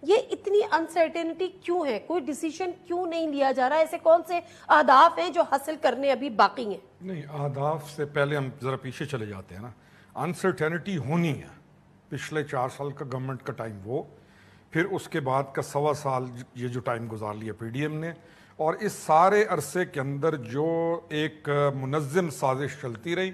یہ اتنی انسرٹینٹی کیوں ہے؟ کوئی ڈیسیشن کیوں نہیں لیا جا رہا؟ ایسے کون سے اہداف ہیں جو حاصل کرنے ابھی باقی ہیں؟ نہیں، اہداف سے پہلے ہم ذرا پیچھے چلے جاتے ہیں نا. انسرٹینٹی ہونی ہے. پچھلے 4 سال کا گورنمنٹ کا ٹائم وہ، پھر اس کے بعد کا 1.25 سال یہ جو ٹائم گزار لیا پی ڈی ایم نے، اور اس سارے عرصے کے اندر جو ایک منظم سازش چلتی رہی.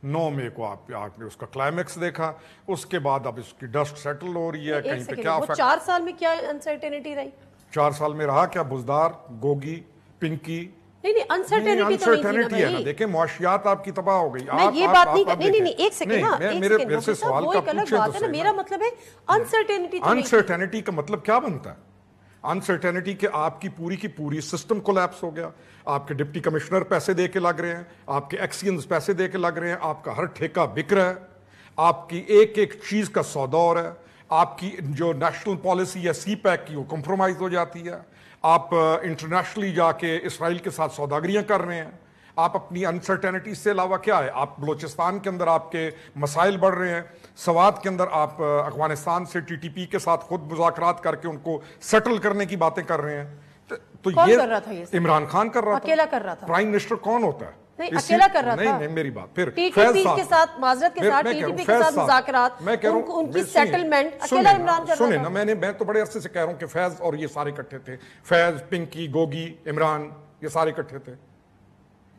9 مئی کو آپ نے اس کا کلائمیکس دیکھا. اس کے بعد اب اس کی ڈسٹ سیٹل ہو رہی ہے. کہیں پہ کیا 4 سال میں کیا انسرٹینٹی رہی؟ 4 سال میں رہا کیا؟ بزدار، گوگی، پنکی. نہیں، انسرٹینٹی ہے نا. دیکھیں معاشیات آپ کی تباہ ہو گئی. یہ بات نہیں، ایک سیکنڈ میرے سے سوال کا پوچھیں تو میرا مطلب ہے انسرٹینٹی کا مطلب کیا بنتا ہے؟ انسرٹینٹی کہ آپ کی پوری سسٹم کولیپس ہو گیا. آپ کے ڈپٹی کمشنر پیسے دے کے لگ رہے ہیں، آپ کے ایکسینز پیسے دے کے لگ رہے ہیں، آپ کا ہر ٹھیکہ بک رہا ہے، آپ کی ایک چیز کا سودا ہو رہا ہے، آپ کی جو نیشنل پالیسی ہے سی پیک کی وہ کمپرومائز ہو جاتی ہے، آپ انٹرنیشنلی جا کے اسرائیل کے ساتھ سوداگریاں کر رہے ہیں. آپ اپنی انسرٹینٹی سے علاوہ کیا ہے؟ آپ بلوچستان کے اندر آپ کے مسائل بڑھ رہے ہیں. سوات کے اندر آپ افغانستان سے ٹی ٹی پی کے ساتھ خود مذاکرات کر کے ان کو سیٹل کرنے کی باتیں کر رہے ہیں. تو یہ عمران خان کر رہا تھا. اکیلا کر رہا تھا. پرائم منسٹر کون ہوتا ہے؟ نہیں، اکیلا کر رہا تھا. نہیں میری بات. پھر ٹی ٹی پی کے ساتھ معذرت کے ساتھ ٹی ٹی پی کے ساتھ مذاکرات، ان کی سیٹلمنٹ اکیلا عمران کر رہا تھا. سنیں نا، میں تو بڑے عرصے سے کہہ رہا ہوں کہ فیض اور یہ سارے اکٹھے تھے. فیض، پنکی، گوگی، عمران، یہ سارے اکٹھے تھے.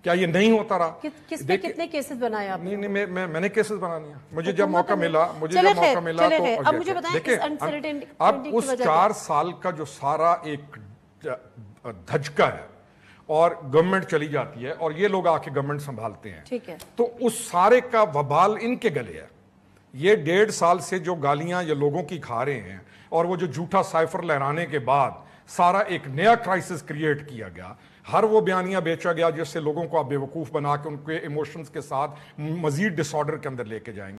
کیا یہ نہیں ہوتا رہا؟ کس پہ کتنے کیسز بنائے آپ نے؟ نہیں، میں نے کیسز بنانی ہیں. مجھے جب موقع ملا تو اب مجھے بتائیں اب اس 4 سال کا جو سارا ایک دھچکا ہے اور گورنمنٹ چلی جاتی ہے اور یہ لوگ آ کے گورنمنٹ سنبھالتے ہیں، ٹھیک ہے، تو اس سارے کا وبال ان کے گلے ہے. یہ 1.5 سال سے جو گالیاں یہ لوگوں کی کھا رہے ہیں اور وہ جو جھوٹا سائفر لہرانے کے بعد سارا ایک نیا کرائسس کریٹ کیا گیا. ہر وہ بیانیہ بیچا گیا جس سے لوگوں کو آپ بے وقوف بنا کے ان کے ایموشنز کے ساتھ مزید ڈس آرڈر کے اندر لے کے جائیں گے.